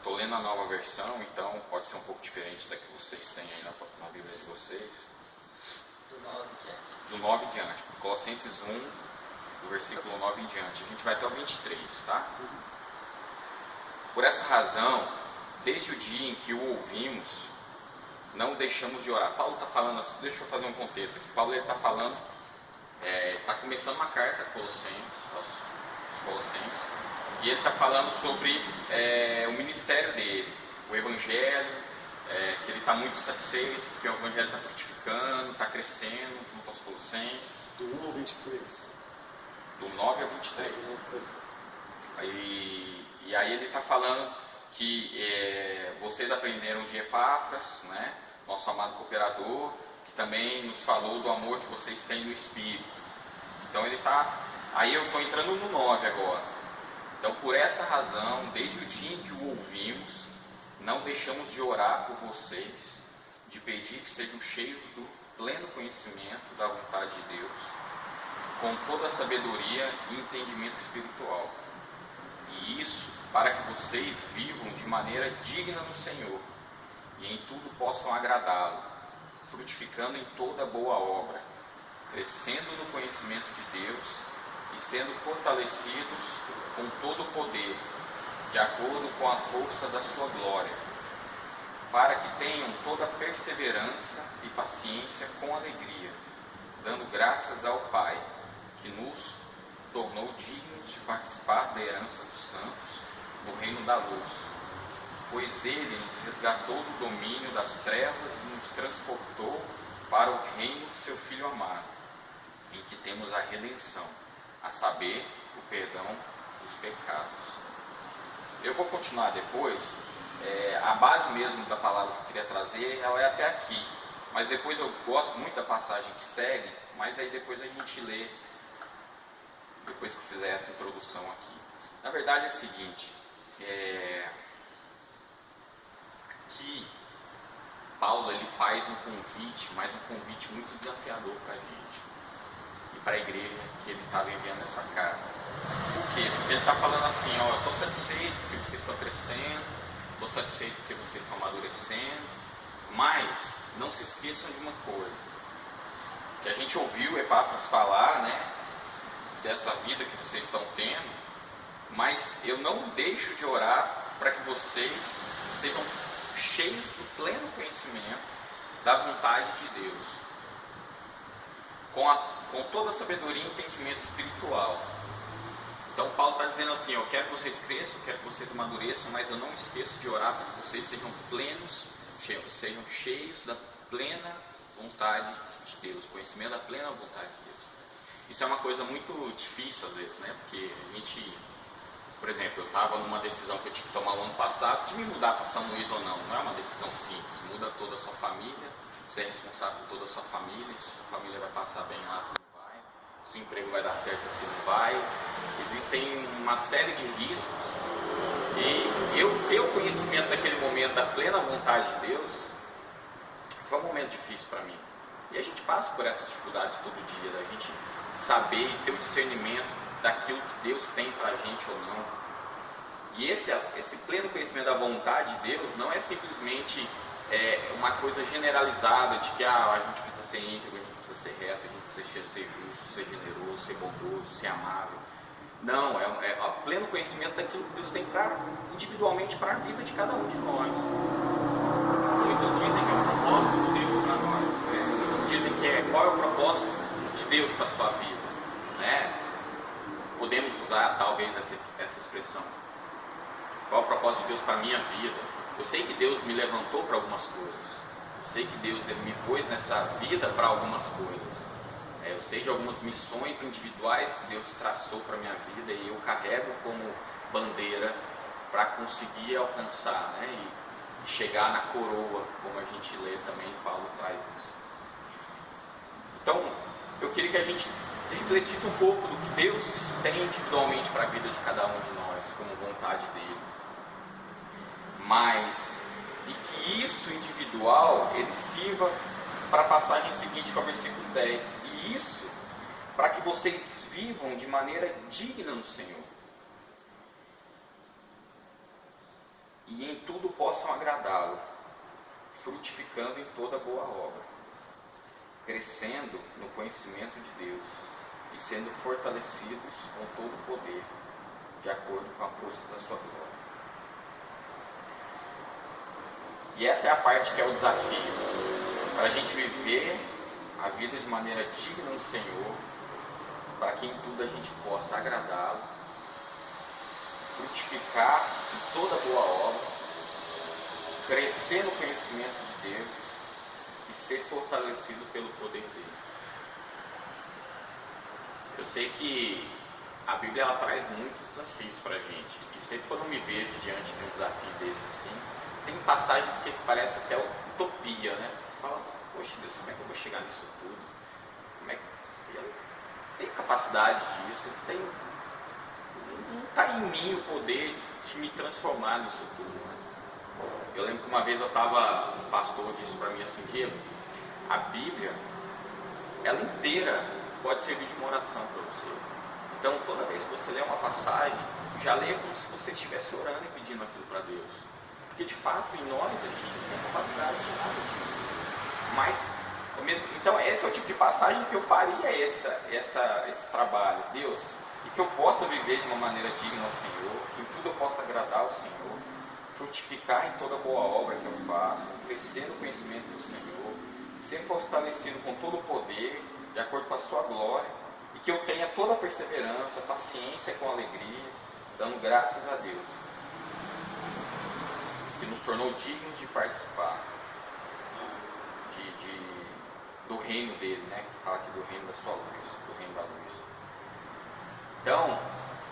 Estou lendo a nova versão, então pode ser um pouco diferente da que vocês têm aí na Bíblia de vocês. Do 9 em diante. Colossenses 1, do versículo 9 em diante. A gente vai até o 23, tá? Por essa razão, desde o dia em que o ouvimos, não deixamos de orar. Paulo está falando assim, deixa eu fazer um contexto aqui. Paulo está falando, está começando uma carta aos Colossenses, e ele está falando sobre o ministério dele, o evangelho, que ele está muito satisfeito, porque o evangelho está frutificando, está crescendo junto aos Colossenses. Do 1 ao 23. Do 9 ao 23. E aí ele está falando que vocês aprenderam de Epáfras, né, nosso amado cooperador, que também nos falou do amor que vocês têm no Espírito. Então ele está... Aí eu estou entrando no 9 agora. Então, por essa razão, desde o dia em que o ouvimos, não deixamos de orar por vocês, de pedir que sejam cheios do pleno conhecimento da vontade de Deus, com toda a sabedoria e entendimento espiritual. E isso para que vocês vivam de maneira digna no Senhor e em tudo possam agradá-lo, frutificando em toda boa obra, crescendo no conhecimento de Deus e sendo fortalecidos com todo o poder, de acordo com a força da sua glória, para que tenham toda perseverança e paciência com alegria, dando graças ao Pai, que nos tornou dignos de participar da herança dos santos no reino da luz, pois Ele nos resgatou do domínio das trevas e nos transportou para o reino de seu Filho amado, em que temos a redenção, a saber, o perdão dos pecados. Eu vou continuar depois. A base mesmo da palavra que eu queria trazer, ela é até aqui, mas depois eu gosto muito da passagem que segue, mas aí depois a gente lê, depois que eu fizer essa introdução aqui. Na verdade é o seguinte, que Paulo ele faz um convite, mas um convite muito desafiador para a gente e para a igreja que ele está vivendo essa carta. Por quê? Porque ele está falando assim, ó, eu estou satisfeito porque vocês estão crescendo, estou satisfeito porque vocês estão amadurecendo, mas não se esqueçam de uma coisa, que a gente ouviu Epáfras falar, né, dessa vida que vocês estão tendo, mas eu não deixo de orar para que vocês sejam cheios do pleno conhecimento da vontade de Deus, com toda a sabedoria e entendimento espiritual. Então Paulo está dizendo assim, eu quero que vocês cresçam, eu quero que vocês amadureçam, mas eu não esqueço de orar para que vocês sejam plenos, sejam cheios da plena vontade de Deus, conhecimento da plena vontade de Deus. Isso é uma coisa muito difícil às vezes, né? Porque a gente, por exemplo, eu estava numa decisão que eu tinha que tomar o ano passado, de me mudar para São Luís ou não, não é uma decisão simples, muda toda a sua família, você é responsável por toda a sua família, se sua família vai passar bem lá, se não vai, se o emprego vai dar certo, se não vai, existem uma série de riscos, e eu ter o conhecimento daquele momento da plena vontade de Deus, foi um momento difícil para mim, e a gente passa por essas dificuldades todo dia, da gente saber e ter o discernimento daquilo que Deus tem para a gente ou não. E esse pleno conhecimento da vontade de Deus não é simplesmente uma coisa generalizada de que a gente precisa ser íntegro, a gente precisa ser reto, a gente precisa ser justo, ser generoso, ser bondoso, ser amável. Não, é o pleno conhecimento daquilo que Deus tem individualmente para a vida de cada um de nós. Muitos dizem que é o propósito de Deus para nós, né? Muitos dizem que qual é o propósito de Deus para a sua vida, né? Podemos usar talvez essa expressão. Qual é o propósito de Deus para a minha vida? Eu sei que Deus me levantou para algumas coisas. Eu sei que Deus ele me pôs nessa vida para algumas coisas. Eu sei de algumas missões individuais que Deus traçou para a minha vida e eu carrego como bandeira para conseguir alcançar, né? E chegar na coroa, como a gente lê também, Paulo traz isso. Então, eu queria que a gente refletisse um pouco do que Deus tem individualmente para a vida de cada um de nós, como vontade dele. Mas, e que isso individual, ele sirva para a passagem seguinte, que é o versículo 10. E isso para que vocês vivam de maneira digna no Senhor. e em tudo possam agradá-lo, frutificando em toda boa obra, crescendo no conhecimento de Deus e sendo fortalecidos com todo o poder, de acordo com a força da sua glória. E essa é a parte que é o desafio, para a gente viver a vida de maneira digna do Senhor, para que em tudo a gente possa agradá-lo, frutificar em toda boa obra, crescer no conhecimento de Deus e ser fortalecido pelo poder dele. Eu sei que a Bíblia ela traz muitos desafios para a gente, e sempre quando eu me vejo diante de um desafio desse assim, tem passagens que parecem até utopia, né? Você fala, poxa Deus, como é que eu vou chegar nisso tudo? Como é que eu não tenho capacidade disso? Não está em mim o poder de me transformar nisso tudo, né? Eu lembro que uma vez um pastor disse para mim assim, Diego, a Bíblia, ela inteira pode servir de uma oração para você. Então, toda vez que você lê uma passagem, já leia como se você estivesse orando e pedindo aquilo para Deus. Porque, de fato, em nós, a gente não tem capacidade de nada disso. Mas, então, esse é o tipo de passagem que eu faria esse trabalho. Deus, e que eu possa viver de uma maneira digna ao Senhor, que em tudo eu possa agradar ao Senhor, frutificar em toda boa obra que eu faço, crescer no conhecimento do Senhor, ser fortalecido com todo o poder, de acordo com a sua glória, e que eu tenha toda a perseverança, paciência com alegria, dando graças a Deus, que nos tornou dignos de participar do reino dele, né? Que fala aqui do reino da sua luz, do reino da luz. Então,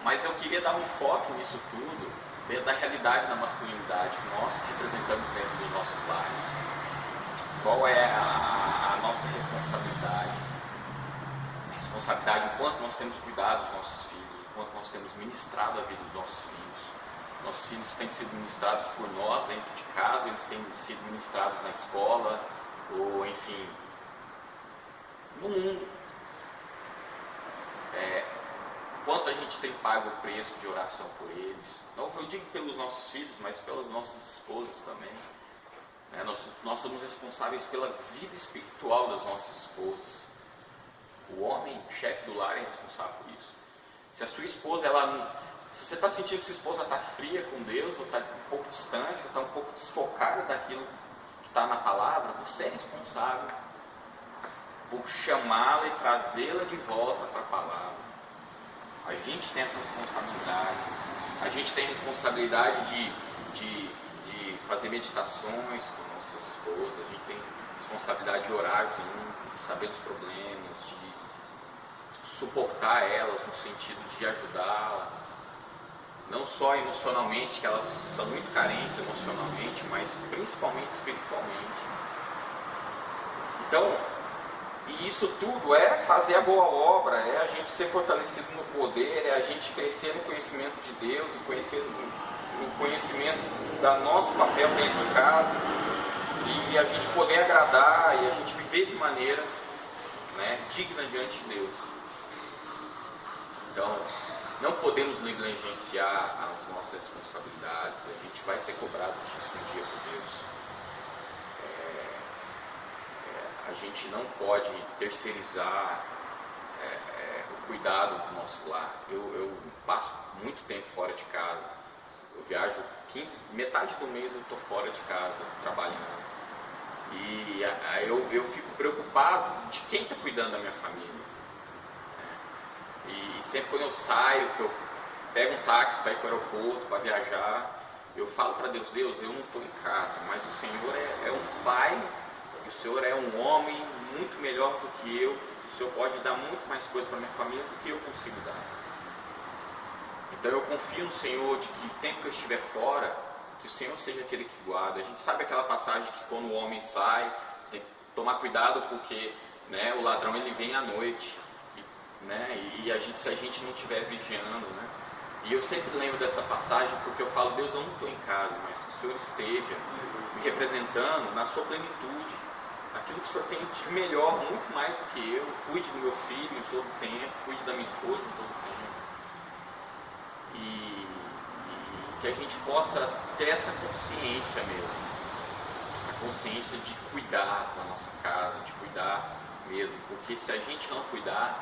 mas eu queria dar um enfoque nisso tudo, dentro da realidade da masculinidade que nós representamos dentro dos nossos lares. Qual é a nossa responsabilidade? A responsabilidade, o quanto nós temos cuidado dos nossos filhos, o quanto nós temos ministrado a vida dos nossos filhos. Nossos filhos têm sido ministrados por nós dentro de casa, eles têm sido ministrados na escola, ou enfim, no mundo. Quanto a gente tem pago o preço de oração por eles. Não eu digo pelos nossos filhos, mas pelas nossas esposas também. Nós somos responsáveis pela vida espiritual das nossas esposas. O homem, o chefe do lar, é responsável por isso. Se a sua esposa, se você está sentindo que sua esposa está fria com Deus, ou está um pouco distante, ou está um pouco desfocada daquilo que está na palavra, você é responsável por chamá-la e trazê-la de volta para a palavra. A gente tem essa responsabilidade. A gente tem responsabilidade de fazer meditações com nossas esposas. A gente tem responsabilidade de orar junto, de saber dos problemas, de suportar elas no sentido de ajudá-las. Não só emocionalmente, que elas são muito carentes emocionalmente, mas principalmente espiritualmente. Então, e isso tudo é fazer a boa obra, é a gente ser fortalecido no poder, é a gente crescer no conhecimento de Deus, no conhecimento do nosso papel dentro de casa, e a gente poder agradar e a gente viver de maneira, digna diante de Deus. Então, não podemos negligenciar as nossas responsabilidades, a gente vai ser cobrado disso um dia por Deus. A gente não pode terceirizar o cuidado do nosso lar. Eu passo muito tempo fora de casa. Eu viajo metade do mês eu estou fora de casa, trabalhando. E eu fico preocupado de quem está cuidando da minha família. E sempre quando eu saio, que eu pego um táxi para ir para o aeroporto, para viajar, eu falo para Deus, eu não estou em casa, mas o Senhor é um pai, o Senhor é um homem muito melhor do que eu, o Senhor pode dar muito mais coisas para minha família do que eu consigo dar. Então eu confio no Senhor de que o tempo que eu estiver fora, que o Senhor seja aquele que guarda. A gente sabe aquela passagem que quando o homem sai, tem que tomar cuidado porque o ladrão ele vem à noite. E se a gente não estiver vigiando, E eu sempre lembro dessa passagem porque eu falo, Deus, eu não estou em casa, mas que o Senhor esteja me representando na sua plenitude, aquilo que o Senhor tem de melhor, muito mais do que eu. Cuide do meu filho em todo o tempo, cuide da minha esposa em todo o tempo. E que a gente possa ter essa consciência mesmo, a consciência de cuidar da nossa casa, de cuidar mesmo, porque se a gente não cuidar,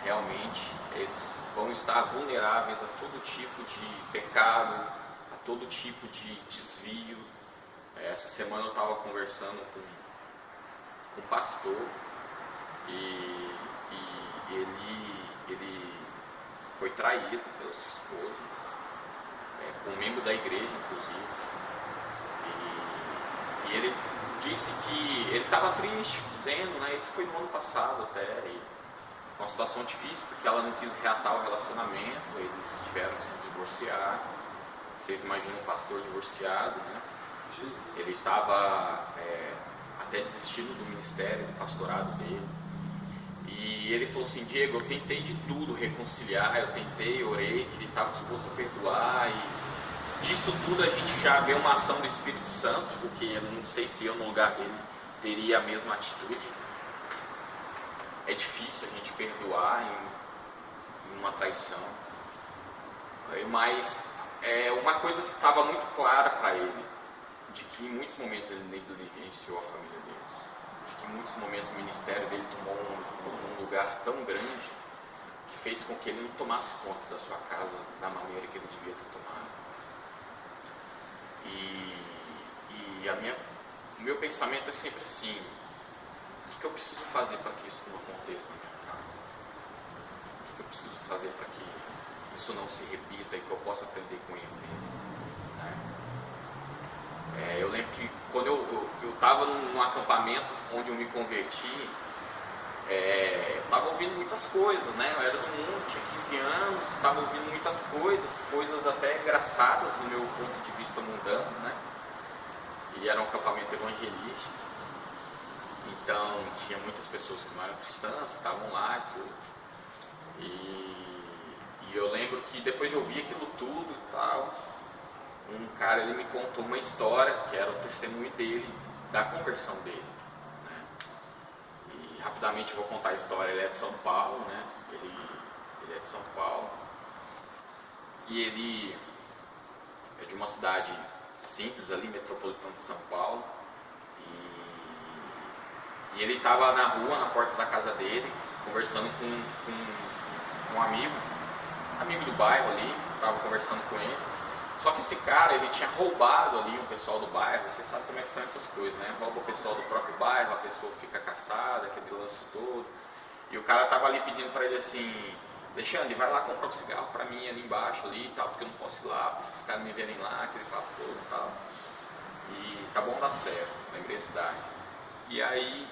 realmente eles vão estar vulneráveis a todo tipo de pecado, a todo tipo de desvio. Essa semana eu estava conversando com um pastor e ele foi traído pela sua esposa, com um membro da igreja inclusive, e ele disse que ele estava triste, dizendo, né, isso foi no ano passado até, e foi uma situação difícil porque ela não quis reatar o relacionamento, eles tiveram que se divorciar. Vocês imaginam um pastor divorciado, né? Ele estava até desistindo do ministério, do pastorado dele. E ele falou assim, Diego, eu tentei de tudo reconciliar, eu tentei, orei, que ele estava disposto a perdoar, e disso tudo a gente já vê uma ação do Espírito Santo, porque eu não sei se eu no lugar dele teria a mesma atitude. É difícil a gente perdoar em uma traição, mas uma coisa estava muito clara para ele, de que em muitos momentos ele negligenciou a família dele, de que em muitos momentos o ministério dele tomou um lugar tão grande que fez com que ele não tomasse conta da sua casa da maneira que ele devia ter tomado. E o meu pensamento é sempre assim, o que eu preciso fazer para que isso não aconteça na minha casa? O que eu preciso fazer para que isso não se repita e que eu possa aprender com ele mesmo, né? Eu lembro que quando eu estava num acampamento onde eu me converti, eu estava ouvindo muitas coisas, né? Eu era do mundo, tinha 15 anos, estava ouvindo muitas coisas até engraçadas do meu ponto de vista mundano, né? E era um acampamento evangelístico, então tinha muitas pessoas que não eram cristãs, estavam lá e tudo. E eu lembro que depois de ouvir aquilo tudo e tal, um cara ele me contou uma história que era o testemunho dele, da conversão dele, né? E rapidamente eu vou contar a história. Ele é de São Paulo, né? Ele é de São Paulo e ele é de uma cidade simples ali, metropolitana de São Paulo, e ele estava na rua, na porta da casa dele, conversando com um amigo do bairro ali, estava conversando com ele. Só que esse cara, ele tinha roubado ali o pessoal do bairro. Você sabe como é que são essas coisas, né? Rouba o pessoal do próprio bairro, a pessoa fica caçada, aquele lance todo. E o cara estava ali pedindo para ele assim, Alexandre, vai lá comprar um cigarro para mim ali embaixo ali e tal, porque eu não posso ir lá, porque esses caras me verem lá, aquele papo todo e tal. E tá bom, dá certo, lembrei a cidade. E aí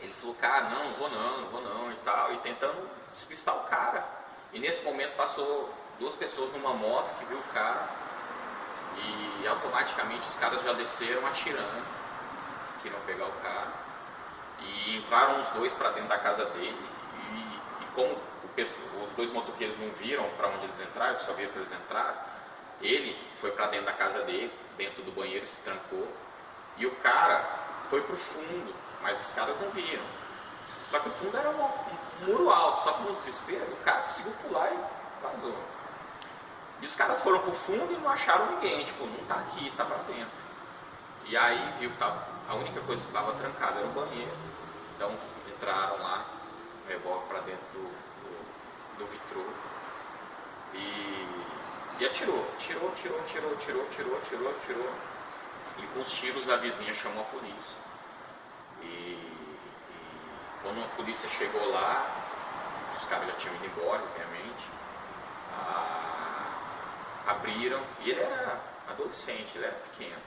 ele falou, cara, não vou não e tal, e tentando despistar o cara. E nesse momento passou duas pessoas numa moto que viu o cara, e automaticamente os caras já desceram atirando, que queriam pegar o cara, e entraram os dois para dentro da casa dele, e como os dois motoqueiros não viram para onde eles entraram, só viram que eles entraram, ele foi para dentro da casa dele, dentro do banheiro, se trancou, e o cara foi pro fundo, mas os caras não viram. Só que o fundo era um muro alto, só que no desespero o cara conseguiu pular e vazou. E os caras foram pro fundo e não acharam ninguém, tipo, não tá aqui, tá pra dentro. E aí viu que a única coisa que estava trancada era o banheiro. Então entraram lá, o revólver pra dentro do vitrô e atirou. E com os tiros a vizinha chamou a polícia. E quando a polícia chegou lá, os caras já tinham ido embora, obviamente, abriram, e ele era adolescente, ele era pequeno,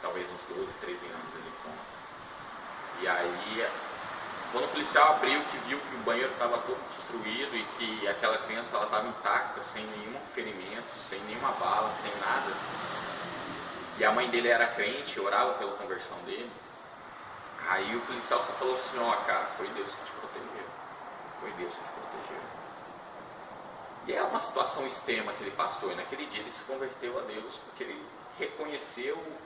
talvez uns 12, 13 anos ele conta. E aí, quando o policial abriu, que viu que o banheiro estava todo destruído e que aquela criança estava intacta, sem nenhum ferimento, sem nenhuma bala, sem nada, e a mãe dele era crente, orava pela conversão dele, aí o policial só falou assim, ó, cara, foi Deus que te protegeu, foi Deus que te protegeu. E é uma situação extrema que ele passou, e naquele dia ele se converteu a Deus, porque ele reconheceu o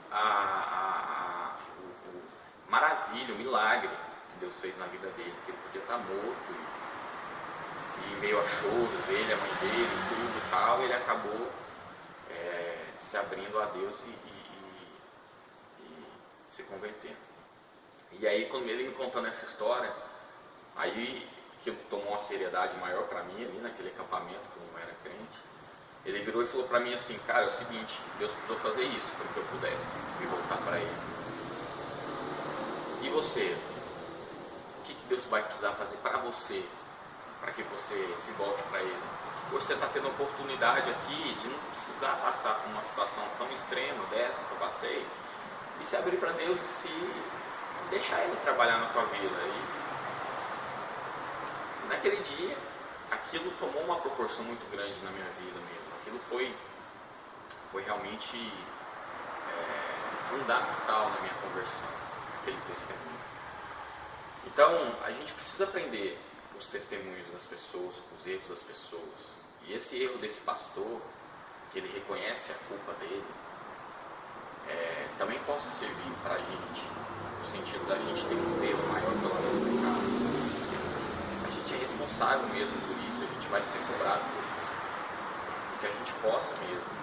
maravilha, o milagre que Deus fez na vida dele, que ele podia estar morto, e em meio a choros, ele, a mãe dele, tudo e tal, ele acabou se abrindo a Deus e se convertendo. E aí, quando ele me contando essa história, aí que tomou uma seriedade maior para mim ali naquele acampamento, que eu não era crente, ele virou e falou para mim assim: cara, é o seguinte, Deus precisou fazer isso para que eu pudesse me voltar para Ele. E você? O que Deus vai precisar fazer para você, para que você se volte para Ele? Você está tendo a oportunidade aqui de não precisar passar por uma situação tão extrema dessa que eu passei, e se abrir para Deus e se deixar Ele trabalhar na tua vida. E naquele dia, aquilo tomou uma proporção muito grande na minha vida mesmo. Aquilo foi realmente fundamental na minha conversão, aquele testemunho. Então, a gente precisa aprender com os testemunhos das pessoas, com os erros das pessoas. E esse erro desse pastor, que ele reconhece a culpa dele, também possa servir para a gente, no sentido da gente ter um zelo maior pela nossa casa. A gente é responsável mesmo por isso, a gente vai ser cobrado por isso. Que a gente possa mesmo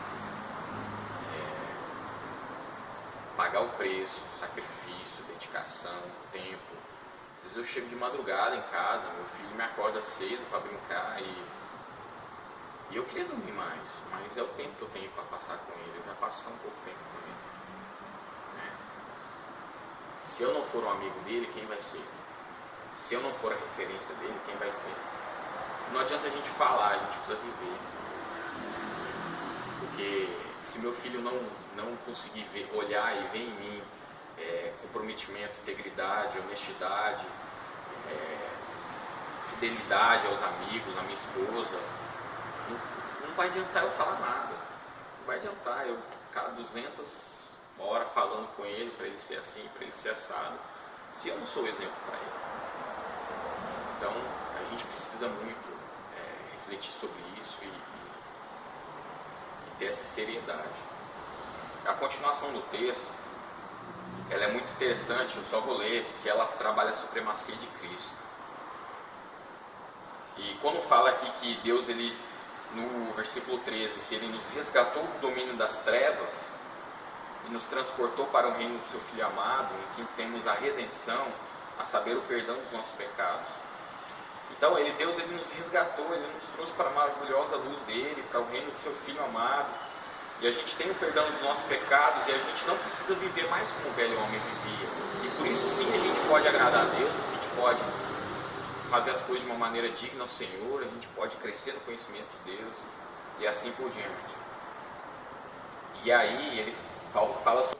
pagar o preço, sacrifício, dedicação, tempo. Às vezes eu chego de madrugada em casa, meu filho me acorda cedo para brincar e eu queria dormir mais, mas é o tempo que eu tenho para passar com ele. Eu já passo tão pouco tempo com ele, né? Se eu não for um amigo dele, quem vai ser? Se eu não for a referência dele, quem vai ser? Não adianta a gente falar, a gente precisa viver. Porque se meu filho não conseguir olhar e ver em mim comprometimento, integridade, honestidade, fidelidade aos amigos, à minha esposa, não vai adiantar eu falar nada. Não vai adiantar eu ficar 200 horas falando com ele para ele ser assim, para ele ser assado, se eu não sou o exemplo para ele. Então a gente precisa muito refletir sobre isso e ter essa seriedade. A continuação do texto, ela é muito interessante, eu só vou ler, porque ela trabalha a supremacia de Cristo. E quando fala aqui que Deus, ele, no versículo 13, que Ele nos resgatou do domínio das trevas e nos transportou para o reino de Seu Filho amado, em que temos a redenção, a saber, o perdão dos nossos pecados. Então, Deus nos resgatou, Ele nos trouxe para a maravilhosa luz dEle, para o reino de Seu Filho amado. E a gente tem o perdão dos nossos pecados e a gente não precisa viver mais como o velho homem vivia. E por isso sim a gente pode agradar a Deus, a gente pode fazer as coisas de uma maneira digna ao Senhor, a gente pode crescer no conhecimento de Deus e assim por diante. E aí Paulo fala sobre